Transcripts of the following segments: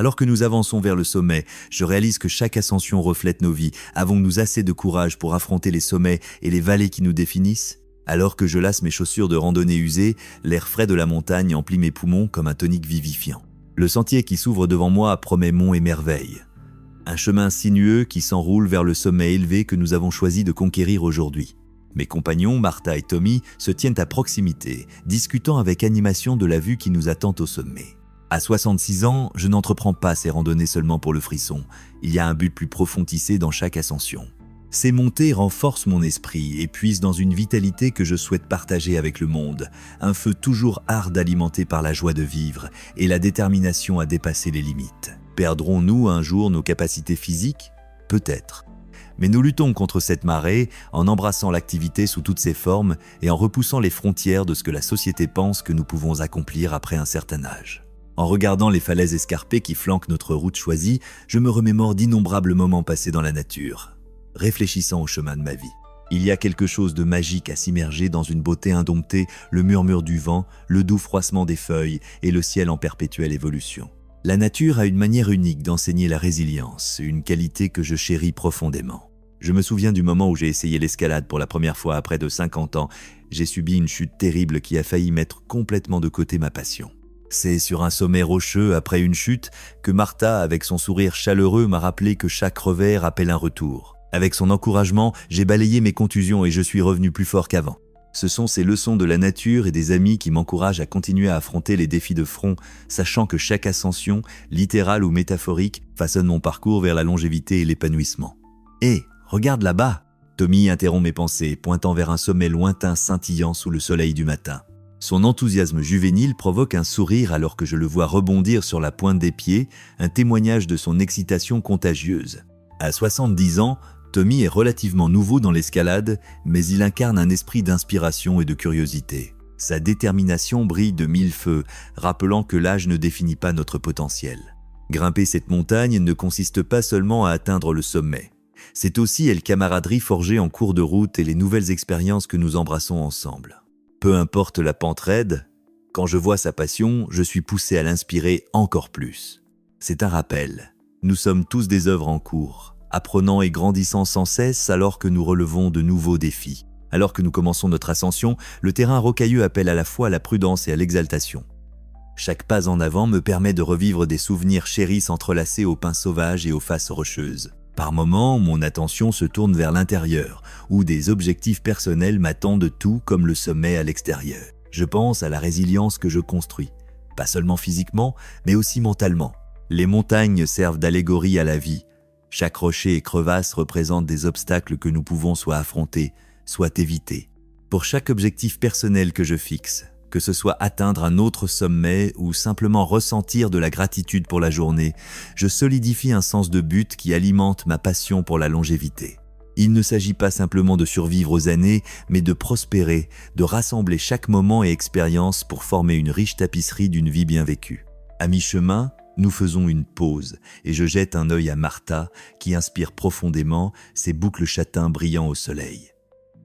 Alors que nous avançons vers le sommet, je réalise que chaque ascension reflète nos vies. Avons-nous assez de courage pour affronter les sommets et les vallées qui nous définissent ? Alors que je lasse mes chaussures de randonnée usées, l'air frais de la montagne emplit mes poumons comme un tonique vivifiant. Le sentier qui s'ouvre devant moi promet monts et merveilles. Un chemin sinueux qui s'enroule vers le sommet élevé que nous avons choisi de conquérir aujourd'hui. Mes compagnons, Martha et Tommy, se tiennent à proximité, discutant avec animation de la vue qui nous attend au sommet. À 66 ans, je n'entreprends pas ces randonnées seulement pour le frisson. Il y a un but plus profond tissé dans chaque ascension. Ces montées renforcent mon esprit et puisent dans une vitalité que je souhaite partager avec le monde, un feu toujours ard alimenté par la joie de vivre et la détermination à dépasser les limites. Perdrons-nous un jour nos capacités physiques ? Peut-être. Mais nous luttons contre cette marée en embrassant l'activité sous toutes ses formes et en repoussant les frontières de ce que la société pense que nous pouvons accomplir après un certain âge. En regardant les falaises escarpées qui flanquent notre route choisie, je me remémore d'innombrables moments passés dans la nature. Réfléchissant au chemin de ma vie. Il y a quelque chose de magique à s'immerger dans une beauté indomptée, le murmure du vent, le doux froissement des feuilles et le ciel en perpétuelle évolution. La nature a une manière unique d'enseigner la résilience, une qualité que je chéris profondément. Je me souviens du moment où j'ai essayé l'escalade pour la première fois à près de 50 ans. J'ai subi une chute terrible qui a failli mettre complètement de côté ma passion. C'est sur un sommet rocheux, après une chute, que Martha, avec son sourire chaleureux, m'a rappelé que chaque revers appelle un retour. Avec son encouragement, j'ai balayé mes contusions et je suis revenu plus fort qu'avant. Ce sont ces leçons de la nature et des amis qui m'encouragent à continuer à affronter les défis de front, sachant que chaque ascension, littérale ou métaphorique, façonne mon parcours vers la longévité et l'épanouissement. « Hé, regarde là-bas !» Tommy interrompt mes pensées, pointant vers un sommet lointain scintillant sous le soleil du matin. Son enthousiasme juvénile provoque un sourire alors que je le vois rebondir sur la pointe des pieds, un témoignage de son excitation contagieuse. À 70 ans, Tommy est relativement nouveau dans l'escalade, mais il incarne un esprit d'inspiration et de curiosité. Sa détermination brille de mille feux, rappelant que l'âge ne définit pas notre potentiel. Grimper cette montagne ne consiste pas seulement à atteindre le sommet. C'est aussi la camaraderie forgée en cours de route et les nouvelles expériences que nous embrassons ensemble. Peu importe la pente raide, quand je vois sa passion, je suis poussé à l'inspirer encore plus. C'est un rappel. Nous sommes tous des œuvres en cours, apprenant et grandissant sans cesse alors que nous relevons de nouveaux défis. Alors que nous commençons notre ascension, le terrain rocailleux appelle à la fois à la prudence et à l'exaltation. Chaque pas en avant me permet de revivre des souvenirs chéris entrelacés aux pins sauvages et aux faces rocheuses. Par moments, mon attention se tourne vers l'intérieur, où des objectifs personnels m'attendent tout comme le sommet à l'extérieur. Je pense à la résilience que je construis, pas seulement physiquement, mais aussi mentalement. Les montagnes servent d'allégorie à la vie. Chaque rocher et crevasse représentent des obstacles que nous pouvons soit affronter, soit éviter. Pour chaque objectif personnel que je fixe, que ce soit atteindre un autre sommet ou simplement ressentir de la gratitude pour la journée, je solidifie un sens de but qui alimente ma passion pour la longévité. Il ne s'agit pas simplement de survivre aux années, mais de prospérer, de rassembler chaque moment et expérience pour former une riche tapisserie d'une vie bien vécue. À mi-chemin, nous faisons une pause et je jette un œil à Martha qui inspire profondément, ses boucles châtains brillant au soleil.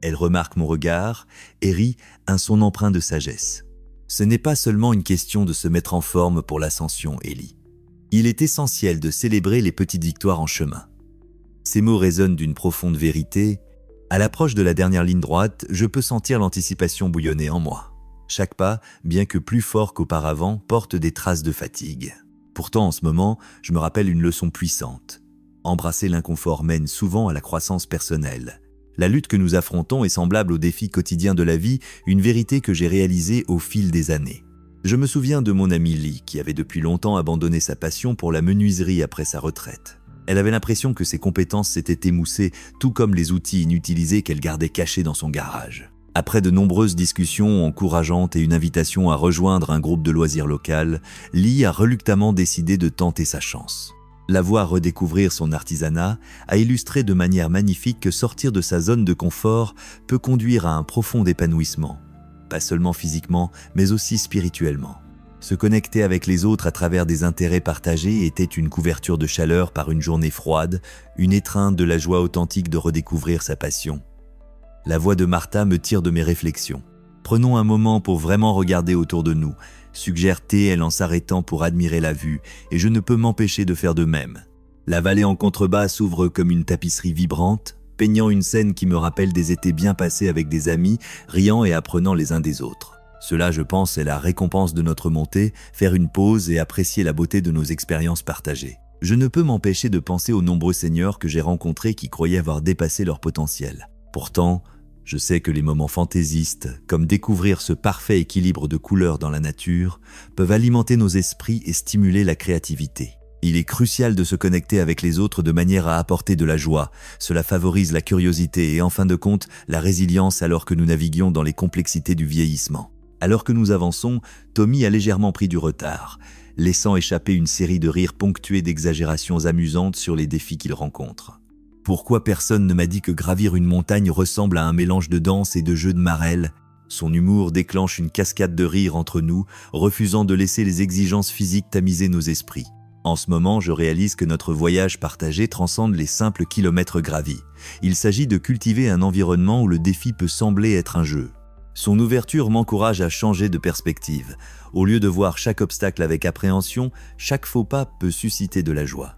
Elle remarque mon regard et rit un son empreint de sagesse. Ce n'est pas seulement une question de se mettre en forme pour l'ascension, Ellie. Il est essentiel de célébrer les petites victoires en chemin. Ces mots résonnent d'une profonde vérité. À l'approche de la dernière ligne droite, je peux sentir l'anticipation bouillonner en moi. Chaque pas, bien que plus fort qu'auparavant, porte des traces de fatigue. Pourtant, en ce moment, je me rappelle une leçon puissante. Embrasser l'inconfort mène souvent à la croissance personnelle. La lutte que nous affrontons est semblable aux défis quotidiens de la vie, une vérité que j'ai réalisée au fil des années. Je me souviens de mon amie Lee, qui avait depuis longtemps abandonné sa passion pour la menuiserie après sa retraite. Elle avait l'impression que ses compétences s'étaient émoussées, tout comme les outils inutilisés qu'elle gardait cachés dans son garage. Après de nombreuses discussions encourageantes et une invitation à rejoindre un groupe de loisirs local, Lee a reluctamment décidé de tenter sa chance. La voir redécouvrir son artisanat a illustré de manière magnifique que sortir de sa zone de confort peut conduire à un profond épanouissement, pas seulement physiquement, mais aussi spirituellement. Se connecter avec les autres à travers des intérêts partagés était une couverture de chaleur par une journée froide, une étreinte de la joie authentique de redécouvrir sa passion. La voix de Martha me tire de mes réflexions. Prenons un moment pour vraiment regarder autour de nous. suggère-t-elle en s'arrêtant pour admirer la vue, et je ne peux m'empêcher de faire de même. La vallée en contrebas s'ouvre comme une tapisserie vibrante, peignant une scène qui me rappelle des étés bien passés avec des amis, riant et apprenant les uns des autres. Cela, je pense, est la récompense de notre montée, faire une pause et apprécier la beauté de nos expériences partagées. Je ne peux m'empêcher de penser aux nombreux seigneurs que j'ai rencontrés qui croyaient avoir dépassé leur potentiel. Pourtant, je sais que les moments fantaisistes, comme découvrir ce parfait équilibre de couleurs dans la nature, peuvent alimenter nos esprits et stimuler la créativité. Il est crucial de se connecter avec les autres de manière à apporter de la joie. Cela favorise la curiosité et en fin de compte, la résilience alors que nous naviguons dans les complexités du vieillissement. Alors que nous avançons, Tommy a légèrement pris du retard, laissant échapper une série de rires ponctués d'exagérations amusantes sur les défis qu'il rencontre. Pourquoi personne ne m'a dit que gravir une montagne ressemble à un mélange de danse et de jeu de marelle? Son humour déclenche une cascade de rires entre nous, refusant de laisser les exigences physiques tamiser nos esprits. En ce moment, je réalise que notre voyage partagé transcende les simples kilomètres gravis. Il s'agit de cultiver un environnement où le défi peut sembler être un jeu. Son ouverture m'encourage à changer de perspective. Au lieu de voir chaque obstacle avec appréhension, chaque faux pas peut susciter de la joie.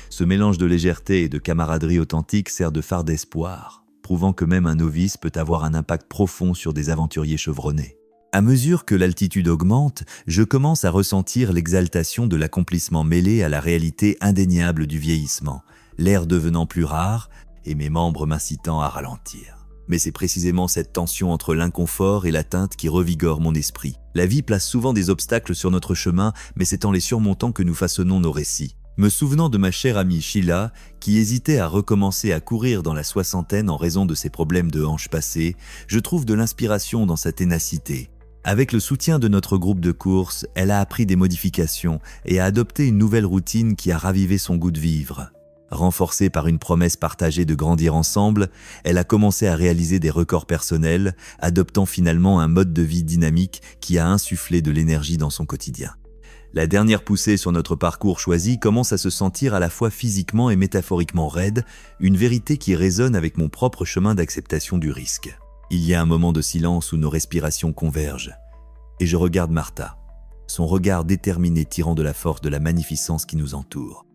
Ce mélange de légèreté et de camaraderie authentique sert de phare d'espoir, prouvant que même un novice peut avoir un impact profond sur des aventuriers chevronnés. À mesure que l'altitude augmente, je commence à ressentir l'exaltation de l'accomplissement mêlé à la réalité indéniable du vieillissement, l'air devenant plus rare et mes membres m'incitant à ralentir. Mais c'est précisément cette tension entre l'inconfort et l'atteinte qui revigore mon esprit. La vie place souvent des obstacles sur notre chemin, mais c'est en les surmontant que nous façonnons nos récits. Me souvenant de ma chère amie Sheila, qui hésitait à recommencer à courir dans la soixantaine en raison de ses problèmes de hanches passées, je trouve de l'inspiration dans sa ténacité. Avec le soutien de notre groupe de course, elle a appris des modifications et a adopté une nouvelle routine qui a ravivé son goût de vivre. Renforcée par une promesse partagée de grandir ensemble, elle a commencé à réaliser des records personnels, adoptant finalement un mode de vie dynamique qui a insufflé de l'énergie dans son quotidien. La dernière poussée sur notre parcours choisi commence à se sentir à la fois physiquement et métaphoriquement raide, une vérité qui résonne avec mon propre chemin d'acceptation du risque. Il y a un moment de silence où nos respirations convergent, et je regarde Martha, son regard déterminé tirant de la force de la magnificence qui nous entoure.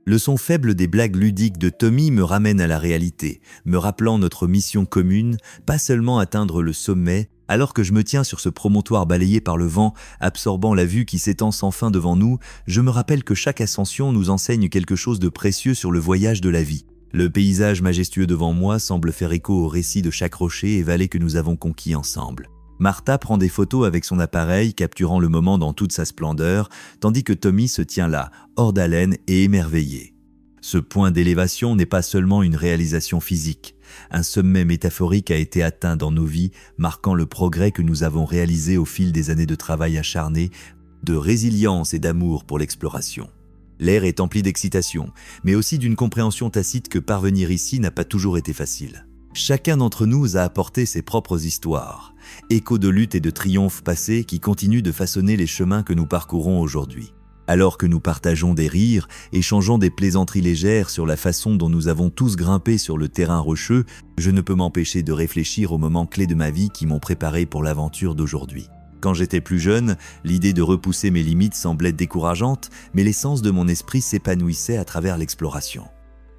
Le son faible des blagues ludiques de Tommy me ramène à la réalité, me rappelant notre mission commune, pas seulement atteindre le sommet, alors que je me tiens sur ce promontoire balayé par le vent, absorbant la vue qui s'étend sans fin devant nous, je me rappelle que chaque ascension nous enseigne quelque chose de précieux sur le voyage de la vie. Le paysage majestueux devant moi semble faire écho au récit de chaque rocher et vallée que nous avons conquis ensemble. Martha prend des photos avec son appareil, capturant le moment dans toute sa splendeur, tandis que Tommy se tient là, hors d'haleine et émerveillé. Ce point d'élévation n'est pas seulement une réalisation physique. Un sommet métaphorique a été atteint dans nos vies, marquant le progrès que nous avons réalisé au fil des années de travail acharné, de résilience et d'amour pour l'exploration. L'air est empli d'excitation, mais aussi d'une compréhension tacite que parvenir ici n'a pas toujours été facile. Chacun d'entre nous a apporté ses propres histoires, échos de luttes et de triomphes passés qui continuent de façonner les chemins que nous parcourons aujourd'hui. Alors que nous partageons des rires, échangeons des plaisanteries légères sur la façon dont nous avons tous grimpé sur le terrain rocheux, je ne peux m'empêcher de réfléchir aux moments clés de ma vie qui m'ont préparé pour l'aventure d'aujourd'hui. Quand j'étais plus jeune, l'idée de repousser mes limites semblait décourageante, mais l'essence de mon esprit s'épanouissait à travers l'exploration.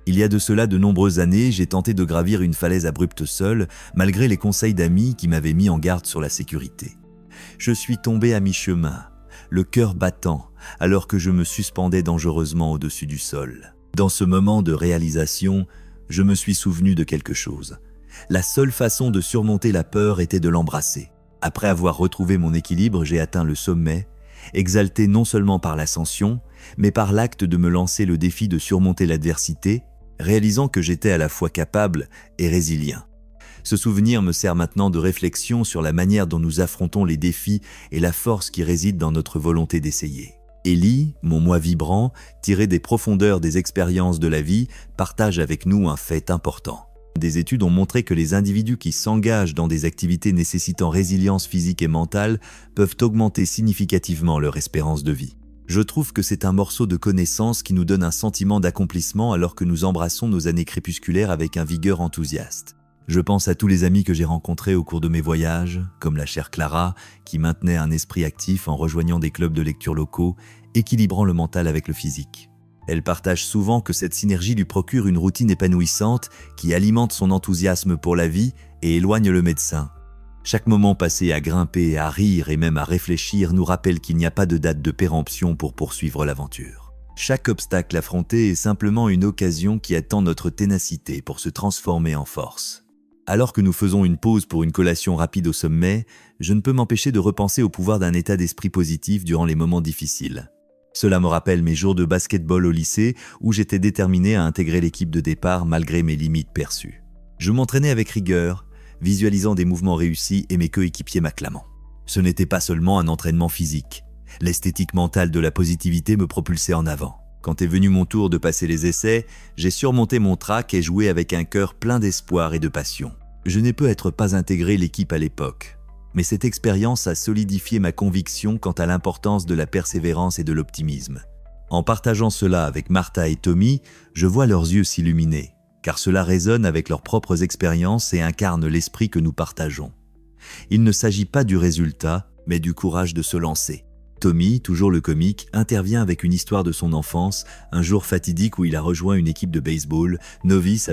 Il y a de cela de nombreuses années, j'ai tenté de gravir une falaise abrupte seul, malgré les conseils d'amis qui m'avaient mis en garde sur la sécurité. Je suis tombé à mi-chemin, le cœur battant, alors que je me suspendais dangereusement au-dessus du sol. Dans ce moment de réalisation, je me suis souvenu de quelque chose. La seule façon de surmonter la peur était de l'embrasser. Après avoir retrouvé mon équilibre, j'ai atteint le sommet, exalté non seulement par l'ascension, mais par l'acte de me lancer le défi de surmonter l'adversité, réalisant que j'étais à la fois capable et résilient. Ce souvenir me sert maintenant de réflexion sur la manière dont nous affrontons les défis et la force qui réside dans notre volonté d'essayer. Ellie, mon moi vibrant, tiré des profondeurs des expériences de la vie, partage avec nous un fait important. Des études ont montré que les individus qui s'engagent dans des activités nécessitant résilience physique et mentale peuvent augmenter significativement leur espérance de vie. Je trouve que c'est un morceau de connaissance qui nous donne un sentiment d'accomplissement alors que nous embrassons nos années crépusculaires avec un vigueur enthousiaste. Je pense à tous les amis que j'ai rencontrés au cours de mes voyages, comme la chère Clara, qui maintenait un esprit actif en rejoignant des clubs de lecture locaux, équilibrant le mental avec le physique. Elle partage souvent que cette synergie lui procure une routine épanouissante qui alimente son enthousiasme pour la vie et éloigne le médecin. Chaque moment passé à grimper, à rire et même à réfléchir nous rappelle qu'il n'y a pas de date de péremption pour poursuivre l'aventure. Chaque obstacle affronté est simplement une occasion qui attend notre ténacité pour se transformer en force. Alors que nous faisons une pause pour une collation rapide au sommet, je ne peux m'empêcher de repenser au pouvoir d'un état d'esprit positif durant les moments difficiles. Cela me rappelle mes jours de basketball au lycée où j'étais déterminé à intégrer l'équipe de départ malgré mes limites perçues. Je m'entraînais avec rigueur, visualisant des mouvements réussis et mes coéquipiers m'acclamant. Ce n'était pas seulement un entraînement physique. L'esthétique mentale de la positivité me propulsait en avant. Quand est venu mon tour de passer les essais, j'ai surmonté mon trac et joué avec un cœur plein d'espoir et de passion. Je n'ai peut-être pas intégré l'équipe à l'époque, mais cette expérience a solidifié ma conviction quant à l'importance de la persévérance et de l'optimisme. En partageant cela avec Martha et Tommy, je vois leurs yeux s'illuminer, car cela résonne avec leurs propres expériences et incarne l'esprit que nous partageons. Il ne s'agit pas du résultat, mais du courage de se lancer. Tommy, toujours le comique, intervient avec une histoire de son enfance, un jour fatidique où il a rejoint une équipe de baseball, novice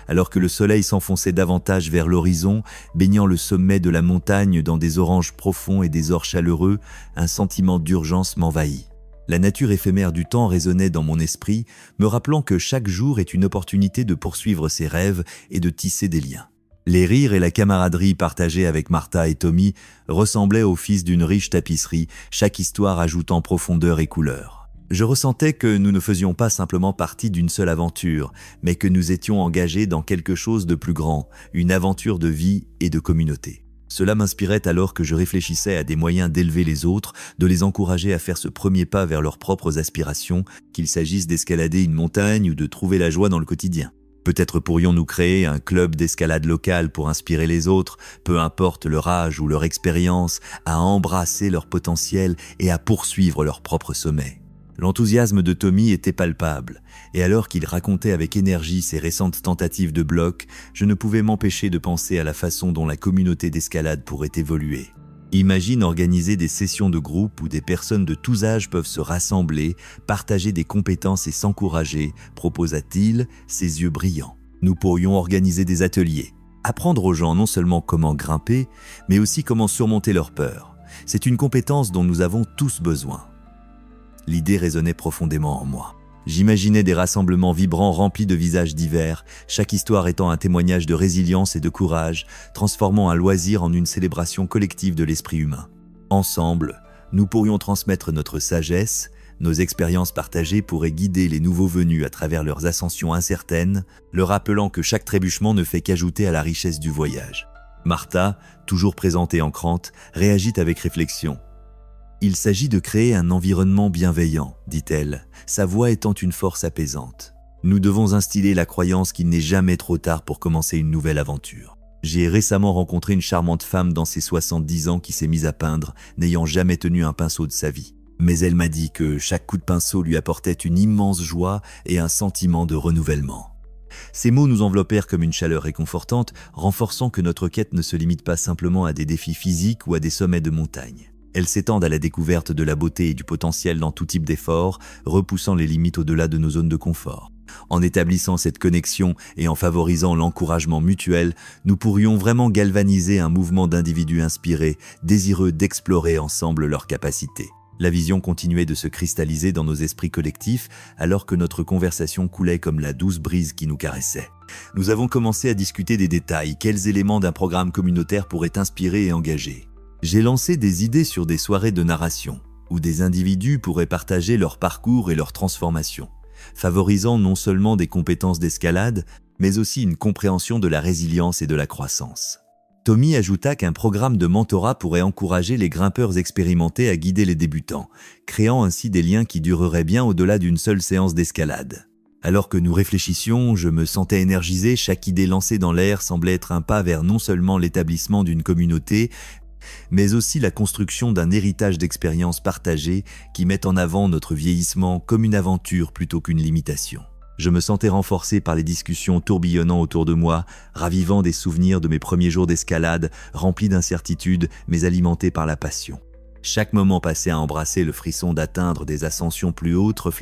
alors que le soleil s'enfonçait davantage vers l'horizon, baignant le sommet de la montagne dans des oranges profonds et des ors chaleureux, un sentiment d'urgence m'envahit. La nature éphémère du temps résonnait dans mon esprit, me rappelant que chaque jour est une opportunité de poursuivre ses rêves et de tisser des liens. Les rires et la camaraderie partagés avec Martha et Tommy ressemblaient au fils d'une riche tapisserie, chaque histoire ajoutant profondeur et couleur. Je ressentais que nous ne faisions pas simplement partie d'une seule aventure, mais que nous étions engagés dans quelque chose de plus grand, une aventure de vie et de communauté. Cela m'inspirait alors que je réfléchissais à des moyens d'élever les autres, de les encourager à faire ce premier pas vers leurs propres aspirations, qu'il s'agisse d'escalader une montagne ou de trouver la joie dans le quotidien. Peut-être pourrions-nous créer un club d'escalade local pour inspirer les autres, peu importe leur âge ou leur expérience, à embrasser leur potentiel et à poursuivre leur propre sommet. L'enthousiasme de Tommy était palpable, et alors qu'il racontait avec énergie ses récentes tentatives de bloc, je ne pouvais m'empêcher de penser à la façon dont la communauté d'escalade pourrait évoluer. Imagine organiser des sessions de groupe où des personnes de tous âges peuvent se rassembler, partager des compétences et s'encourager, proposa-t-il, ses yeux brillants. Nous pourrions organiser des ateliers, apprendre aux gens non seulement comment grimper, mais aussi comment surmonter leurs peurs. C'est une compétence dont nous avons tous besoin. L'idée résonnait profondément en moi. J'imaginais des rassemblements vibrants remplis de visages divers, chaque histoire étant un témoignage de résilience et de courage, transformant un loisir en une célébration collective de l'esprit humain. Ensemble, nous pourrions transmettre notre sagesse, nos expériences partagées pourraient guider les nouveaux venus à travers leurs ascensions incertaines, leur rappelant que chaque trébuchement ne fait qu'ajouter à la richesse du voyage. Martha, toujours présente et ancrante, réagit avec réflexion. « Il s'agit de créer un environnement bienveillant, dit-elle, sa voix étant une force apaisante. Nous devons instiller la croyance qu'il n'est jamais trop tard pour commencer une nouvelle aventure. J'ai récemment rencontré une charmante femme dans ses 70 ans qui s'est mise à peindre, n'ayant jamais tenu un pinceau de sa vie. Mais elle m'a dit que chaque coup de pinceau lui apportait une immense joie et un sentiment de renouvellement. » Ces mots nous enveloppèrent comme une chaleur réconfortante, renforçant que notre quête ne se limite pas simplement à des défis physiques ou à des sommets de montagne. Elles s'étendent à la découverte de la beauté et du potentiel dans tout type d'effort, repoussant les limites au-delà de nos zones de confort. En établissant cette connexion et en favorisant l'encouragement mutuel, nous pourrions vraiment galvaniser un mouvement d'individus inspirés, désireux d'explorer ensemble leurs capacités. La vision continuait de se cristalliser dans nos esprits collectifs alors que notre conversation coulait comme la douce brise qui nous caressait. Nous avons commencé à discuter des détails, quels éléments d'un programme communautaire pourraient inspirer et engager. J'ai lancé des idées sur des soirées de narration, où des individus pourraient partager leur parcours et leur transformation, favorisant non seulement des compétences d'escalade, mais aussi une compréhension de la résilience et de la croissance. Tommy ajouta qu'un programme de mentorat pourrait encourager les grimpeurs expérimentés à guider les débutants, créant ainsi des liens qui dureraient bien au-delà d'une seule séance d'escalade. Alors que nous réfléchissions, je me sentais énergisé, chaque idée lancée dans l'air semblait être un pas vers non seulement l'établissement d'une communauté, mais aussi la construction d'un héritage d'expériences partagées qui met en avant notre vieillissement comme une aventure plutôt qu'une limitation. Je me sentais renforcé par les discussions tourbillonnant autour de moi, ravivant des souvenirs de mes premiers jours d'escalade, remplis d'incertitudes mais alimentés par la passion. Chaque moment passé à embrasser le frisson d'atteindre des ascensions plus hautes